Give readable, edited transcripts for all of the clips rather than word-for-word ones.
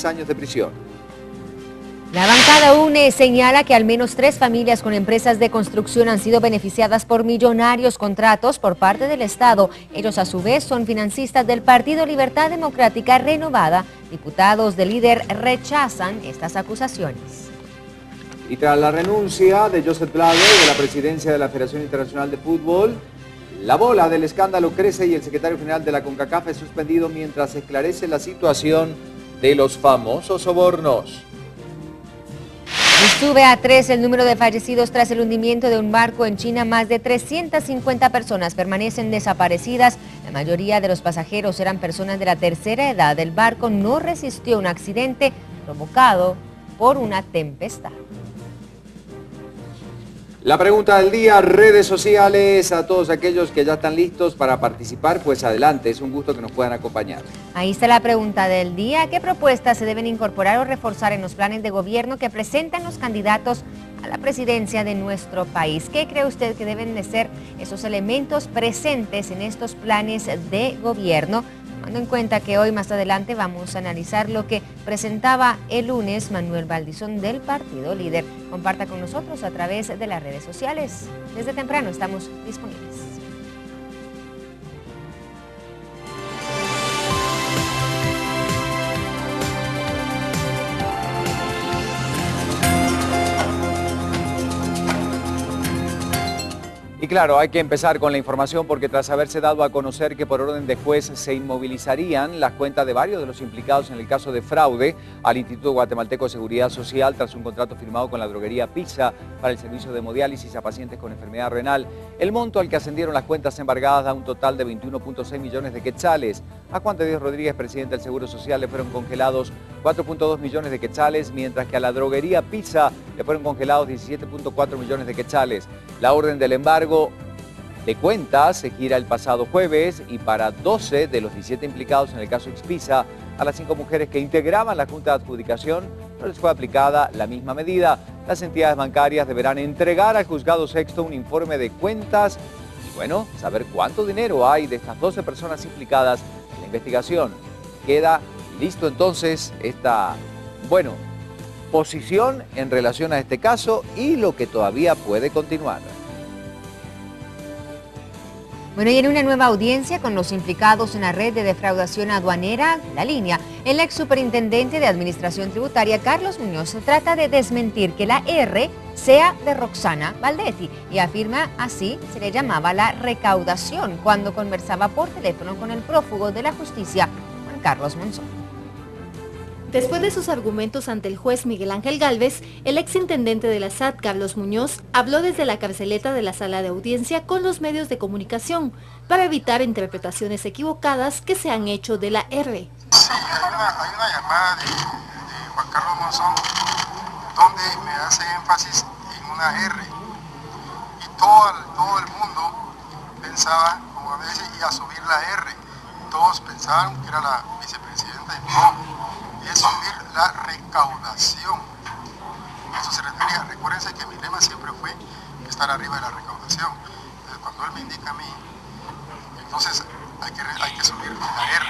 años de prisión. La bancada UNE señala que al menos 3 familias con empresas de construcción han sido beneficiadas por millonarios contratos por parte del Estado. Ellos a su vez son financistas del Partido Libertad Democrática Renovada. Diputados del líder rechazan estas acusaciones. Y tras la renuncia de Joseph Blatter de la presidencia de la Federación Internacional de Fútbol, la bola del escándalo crece y el secretario general de la CONCACAF es suspendido mientras se esclarece la situación de los famosos sobornos. Y sube a 3 el número de fallecidos tras el hundimiento de un barco en China. Más de 350 personas permanecen desaparecidas. La mayoría de los pasajeros eran personas de la tercera edad. El barco no resistió un accidente provocado por una tempestad. La pregunta del día, redes sociales, a todos aquellos que ya están listos para participar, pues adelante, es un gusto que nos puedan acompañar. Ahí está la pregunta del día. ¿Qué propuestas se deben incorporar o reforzar en los planes de gobierno que presentan los candidatos a la presidencia de nuestro país? ¿Qué cree usted que deben de ser esos elementos presentes en estos planes de gobierno? Tomando en cuenta que hoy más adelante vamos a analizar lo que presentaba el lunes Manuel Valdizón del Partido Líder. Comparta con nosotros a través de las redes sociales. Desde temprano estamos disponibles. Y claro, hay que empezar con la información porque tras haberse dado a conocer que por orden de juez se inmovilizarían las cuentas de varios de los implicados en el caso de fraude al Instituto Guatemalteco de Seguridad Social tras un contrato firmado con la droguería Pizza para el servicio de hemodiálisis a pacientes con enfermedad renal, el monto al que ascendieron las cuentas embargadas da un total de 21.6 millones de quetzales. A Juan de Dios Rodríguez, presidente del Seguro Social, le fueron congelados 4.2 millones de quetzales, mientras que a la droguería Pizza le fueron congelados 17.4 millones de quetzales. La orden del embargo de cuentas se gira el pasado jueves y para 12 de los 17 implicados en el caso Expisa, a las 5 mujeres que integraban la Junta de Adjudicación no les fue aplicada la misma medida. Las entidades bancarias deberán entregar al juzgado sexto un informe de cuentas y bueno, saber cuánto dinero hay de estas 12 personas implicadas en la investigación. Queda listo entonces esta, posición en relación a este caso y lo que todavía puede continuar. Bueno, y en una nueva audiencia con los implicados en la red de defraudación aduanera, La Línea, el ex superintendente de Administración Tributaria, Carlos Muñoz, trata de desmentir que la R sea de Roxana Valdetti y afirma así se le llamaba la recaudación cuando conversaba por teléfono con el prófugo de la justicia, Juan Carlos Monzón. Después de sus argumentos ante el juez Miguel Ángel Gálvez, el exintendente de la SAT, Carlos Muñoz, habló desde la carceleta de la sala de audiencia con los medios de comunicación para evitar interpretaciones equivocadas que se han hecho de la R. Sí, hay una llamada de Juan Carlos Monzón donde me hace énfasis en una R y todo el mundo pensaba, como a veces, iba a subir la R. Todos pensaban que era la vicepresidenta y no. Es subir la recaudación. A eso se refería. Recuérdense que mi lema siempre fue estar arriba de la recaudación. Entonces, cuando él me indica a mí, entonces hay que subir la R,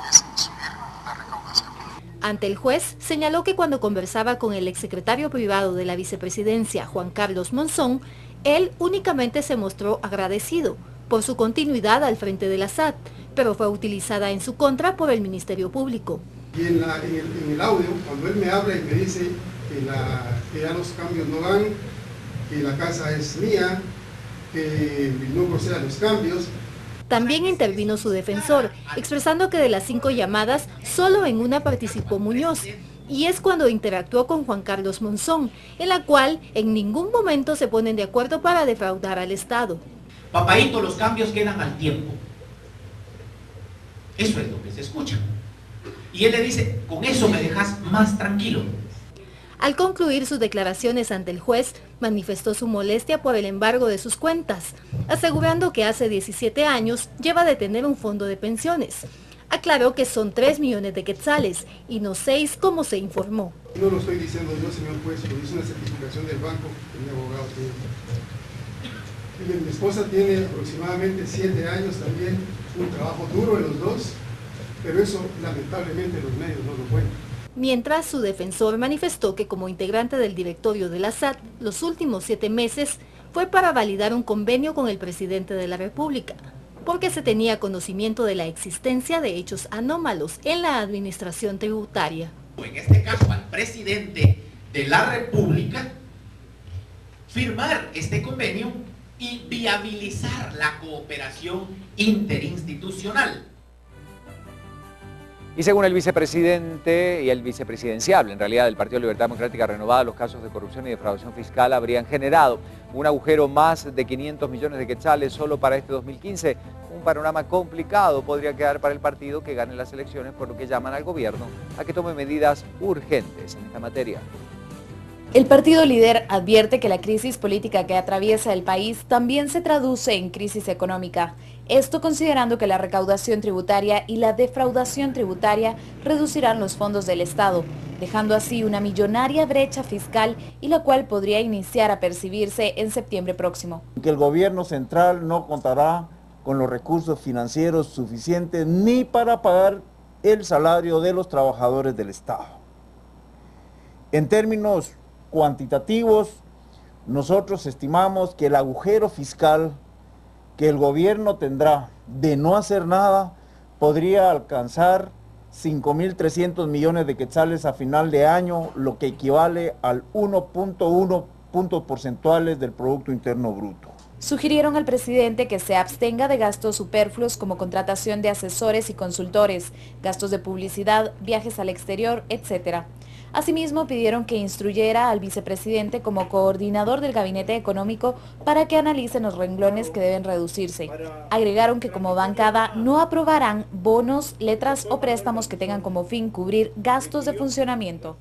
es subir la recaudación. Ante el juez, señaló que cuando conversaba con el exsecretario privado de la vicepresidencia, Juan Carlos Monzón, él únicamente se mostró agradecido por su continuidad al frente de la SAT, pero fue utilizada en su contra por el Ministerio Público. Y en el audio, cuando él me habla y me dice que ya los cambios no van, que la casa es mía, que no procedan los cambios. También intervino su defensor, expresando que de las 5 llamadas, solo en una participó Muñoz, y es cuando interactuó con Juan Carlos Monzón, en la cual en ningún momento se ponen de acuerdo para defraudar al Estado. Papaíto, los cambios quedan al tiempo. Eso es lo que se escucha. Y él le dice, con eso me dejas más tranquilo. Al concluir sus declaraciones ante el juez, manifestó su molestia por el embargo de sus cuentas, asegurando que hace 17 años lleva de tener un fondo de pensiones. Aclaró que son 3 millones de quetzales y no 6 como se informó. No lo estoy diciendo yo, señor juez, lo dice una certificación del banco que mi abogado tiene. Mi esposa tiene aproximadamente 7 años también, un trabajo duro de los dos, pero eso lamentablemente los medios no lo cuentan. mientras su defensor manifestó que como integrante del directorio de la SAT, los últimos 7 meses fue para validar un convenio con el presidente de la República, porque se tenía conocimiento de la existencia de hechos anómalos en la administración tributaria. En este caso al presidente de la República firmar este convenio y viabilizar la cooperación interinstitucional. Y según el vicepresidente y el vicepresidenciable, en realidad, del Partido Libertad Democrática Renovada, los casos de corrupción y defraudación fiscal habrían generado un agujero más de 500 millones de quetzales solo para este 2015. Un panorama complicado podría quedar para el partido que gane las elecciones, por lo que llaman al gobierno a que tome medidas urgentes en esta materia. El partido líder advierte que la crisis política que atraviesa el país también se traduce en crisis económica. Esto considerando que la recaudación tributaria y la defraudación tributaria reducirán los fondos del Estado, dejando así una millonaria brecha fiscal y la cual podría iniciar a percibirse en septiembre próximo. Que el gobierno central no contará con los recursos financieros suficientes ni para pagar el salario de los trabajadores del Estado. En términos cuantitativos, nosotros estimamos que el agujero fiscal que el gobierno tendrá de no hacer nada podría alcanzar 5.300 millones de quetzales a final de año, lo que equivale al 1.1 puntos porcentuales del Producto Interno Bruto. Sugirieron al presidente que se abstenga de gastos superfluos como contratación de asesores y consultores, gastos de publicidad, viajes al exterior, etc. Asimismo, pidieron que instruyera al vicepresidente como coordinador del gabinete económico para que analicen los renglones que deben reducirse. Agregaron que como bancada no aprobarán bonos, letras o préstamos que tengan como fin cubrir gastos de funcionamiento.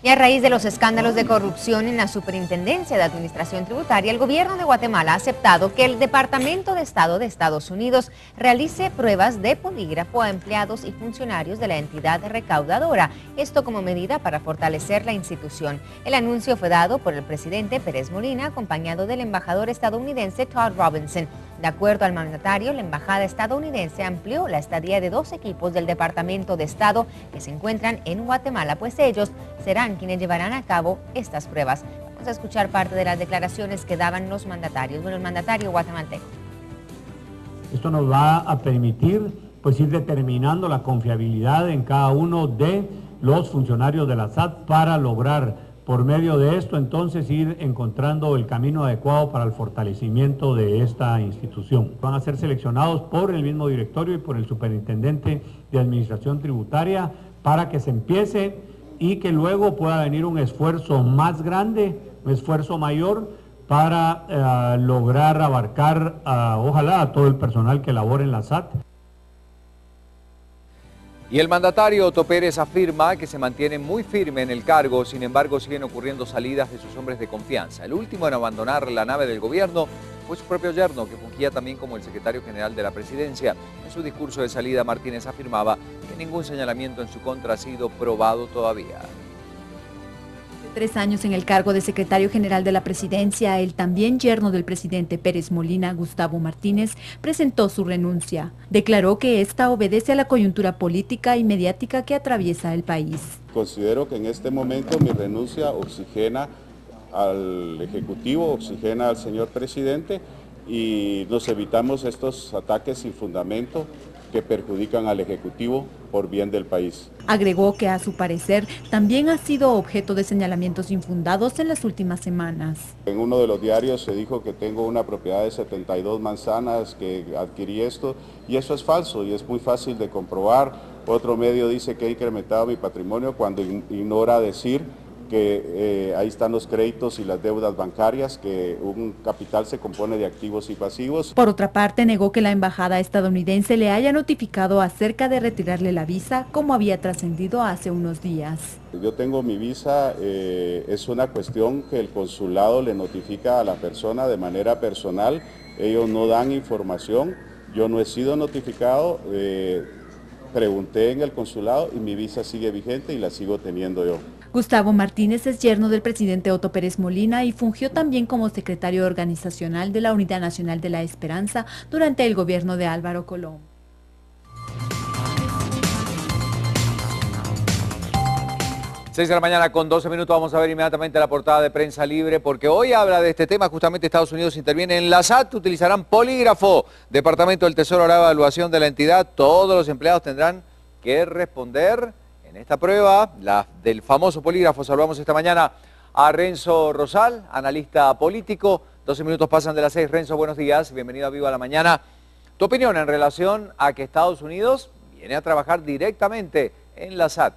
Y a raíz de los escándalos de corrupción en la Superintendencia de Administración Tributaria, el gobierno de Guatemala ha aceptado que el Departamento de Estado de Estados Unidos realice pruebas de polígrafo a empleados y funcionarios de la entidad recaudadora, esto como medida para fortalecer la institución. El anuncio fue dado por el presidente Pérez Molina, acompañado del embajador estadounidense Todd Robinson. De acuerdo al mandatario, la embajada estadounidense amplió la estadía de 2 equipos del Departamento de Estado que se encuentran en Guatemala, pues ellos serán quienes llevarán a cabo estas pruebas. Vamos a escuchar parte de las declaraciones que daban los mandatarios. Bueno, el mandatario guatemalteco. Esto nos va a permitir pues ir determinando la confiabilidad en cada uno de los funcionarios de la SAT para lograr por medio de esto entonces ir encontrando el camino adecuado para el fortalecimiento de esta institución. Van a ser seleccionados por el mismo directorio y por el superintendente de Administración Tributaria para que se empiece y que luego pueda venir un esfuerzo más grande, un esfuerzo mayor para lograr abarcar ojalá a todo el personal que labora en la SAT. Y el mandatario Otto Pérez afirma que se mantiene muy firme en el cargo, sin embargo siguen ocurriendo salidas de sus hombres de confianza. El último en abandonar la nave del gobierno fue su propio yerno, que fungía también como el secretario general de la presidencia. En su discurso de salida, Martínez afirmaba que ningún señalamiento en su contra ha sido probado todavía. 3 años en el cargo de secretario general de la presidencia, el también yerno del presidente Pérez Molina, Gustavo Martínez, presentó su renuncia. Declaró que esta obedece a la coyuntura política y mediática que atraviesa el país. Considero que en este momento mi renuncia oxigena al Ejecutivo, oxigena al señor presidente y nos evitamos estos ataques sin fundamento que perjudican al Ejecutivo por bien del país. Agregó que a su parecer también ha sido objeto de señalamientos infundados en las últimas semanas. En uno de los diarios se dijo que tengo una propiedad de 72 manzanas, que adquirí esto, y eso es falso y es muy fácil de comprobar. Otro medio dice que he incrementado mi patrimonio cuando ignora decir que ahí están los créditos y las deudas bancarias, que un capital se compone de activos y pasivos. Por otra parte, negó que la embajada estadounidense le haya notificado acerca de retirarle la visa, como había trascendido hace unos días. Yo tengo mi visa, es una cuestión que el consulado le notifica a la persona de manera personal, ellos no dan información, yo no he sido notificado, pregunté en el consulado y mi visa sigue vigente y la sigo teniendo yo. Gustavo Martínez es yerno del presidente Otto Pérez Molina y fungió también como secretario organizacional de la Unidad Nacional de la Esperanza durante el gobierno de Álvaro Colón. 6 de la mañana con 12 minutos, vamos a ver inmediatamente la portada de Prensa Libre, porque hoy habla de este tema, justamente Estados Unidos interviene en la SAT, utilizarán polígrafo. Departamento del Tesoro hará evaluación de la entidad, todos los empleados tendrán que responder en esta prueba, la del famoso polígrafo. Saludamos esta mañana a Renzo Rosal, analista político. 12 minutos pasan de las 6. Renzo, buenos días, bienvenido a Viva la Mañana. Tu opinión en relación a que Estados Unidos viene a trabajar directamente en la SAT.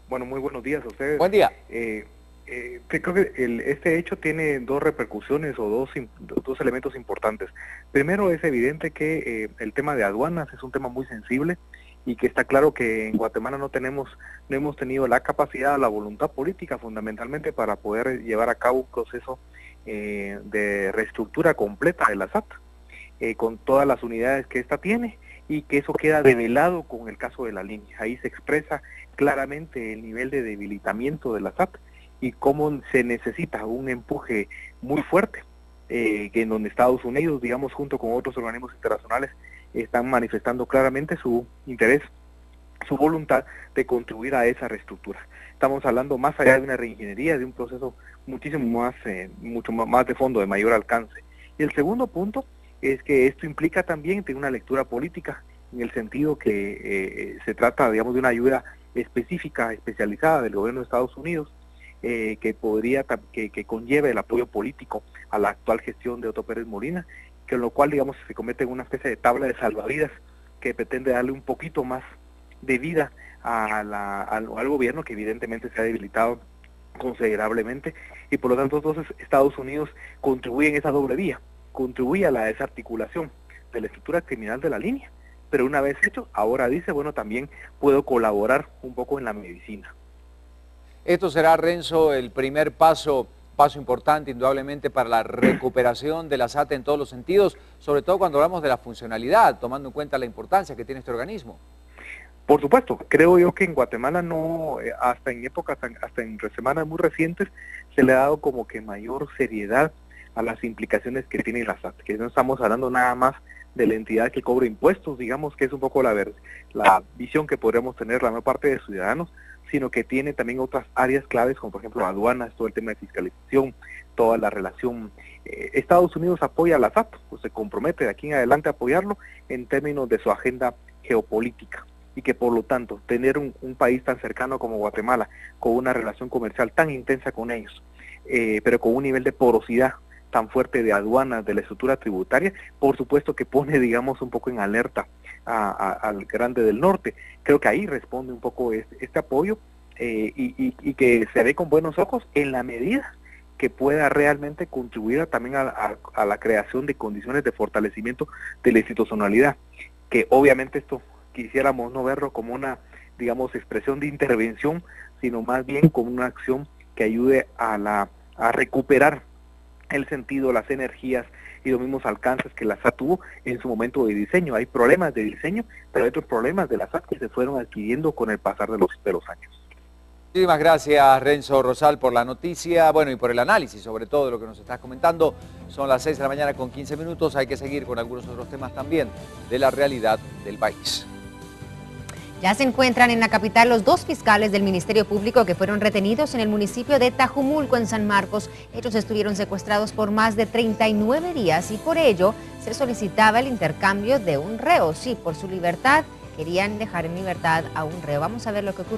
Bueno, muy buenos días a ustedes. Buen día. Creo que este hecho tiene dos repercusiones o dos elementos importantes. Primero, es evidente que el tema de aduanas es un tema muy sensible y que está claro que en Guatemala no hemos tenido la capacidad, la voluntad política fundamentalmente para poder llevar a cabo un proceso de reestructura completa de la SAT, con todas las unidades que ésta tiene, y que eso queda develado con el caso de la línea. Ahí se expresa claramente el nivel de debilitamiento de la SAT y cómo se necesita un empuje muy fuerte, que en donde Estados Unidos, digamos, junto con otros organismos internacionales, están manifestando claramente su interés, su voluntad de contribuir a esa reestructura. Estamos hablando más allá de una reingeniería, de un proceso mucho más de fondo, de mayor alcance. Y el segundo punto es que esto implica también tener una lectura política, en el sentido que se trata, digamos, de una ayuda específica, especializada del gobierno de Estados Unidos, que conlleve el apoyo político a la actual gestión de Otto Pérez Molina, con lo cual, digamos, se convierte en una especie de tabla de salvavidas que pretende darle un poquito más de vida al gobierno, que evidentemente se ha debilitado considerablemente, y por lo tanto entonces Estados Unidos contribuye en esa doble vía, contribuye a la desarticulación de la estructura criminal de la línea, pero una vez hecho, ahora dice, bueno, también puedo colaborar un poco en la medicina. Esto será, Renzo, el primer paso importante indudablemente para la recuperación de la SAT en todos los sentidos, sobre todo cuando hablamos de la funcionalidad, tomando en cuenta la importancia que tiene este organismo. Por supuesto, creo yo que en Guatemala hasta en semanas muy recientes, se le ha dado como que mayor seriedad a las implicaciones que tiene la SAT, que no estamos hablando nada más de la entidad que cobra impuestos, digamos que es un poco la visión que podríamos tener la mayor parte de ciudadanos, sino que tiene también otras áreas claves, como por ejemplo aduanas, todo el tema de fiscalización, toda la relación. Estados Unidos apoya a la SAT, pues se compromete de aquí en adelante a apoyarlo en términos de su agenda geopolítica, y que por lo tanto tener un país tan cercano como Guatemala, con una relación comercial tan intensa con ellos, pero con un nivel de porosidad tan fuerte de aduanas, de la estructura tributaria, por supuesto que pone, digamos, un poco en alerta al Grande del Norte. Creo que ahí responde un poco este apoyo, y que se ve con buenos ojos en la medida que pueda realmente contribuir también a la creación de condiciones de fortalecimiento de la institucionalidad, que obviamente esto quisiéramos no verlo como una, digamos, expresión de intervención, sino más bien como una acción que ayude a recuperar el sentido, las energías y los mismos alcances que la SAT tuvo en su momento de diseño. Hay problemas de diseño, pero hay otros problemas de la SAT que se fueron adquiriendo con el pasar de los años. Muchísimas gracias, Renzo Rosal, por la noticia, bueno, y por el análisis, sobre todo de lo que nos estás comentando. Son las 6 de la mañana con 15 minutos, hay que seguir con algunos otros temas también de la realidad del país. Ya se encuentran en la capital los dos fiscales del Ministerio Público que fueron retenidos en el municipio de Tajumulco, en San Marcos. Ellos estuvieron secuestrados por más de 39 días y por ello se solicitaba el intercambio de un reo. Sí, por su libertad, querían dejar en libertad a un reo. Vamos a ver lo que ocurre.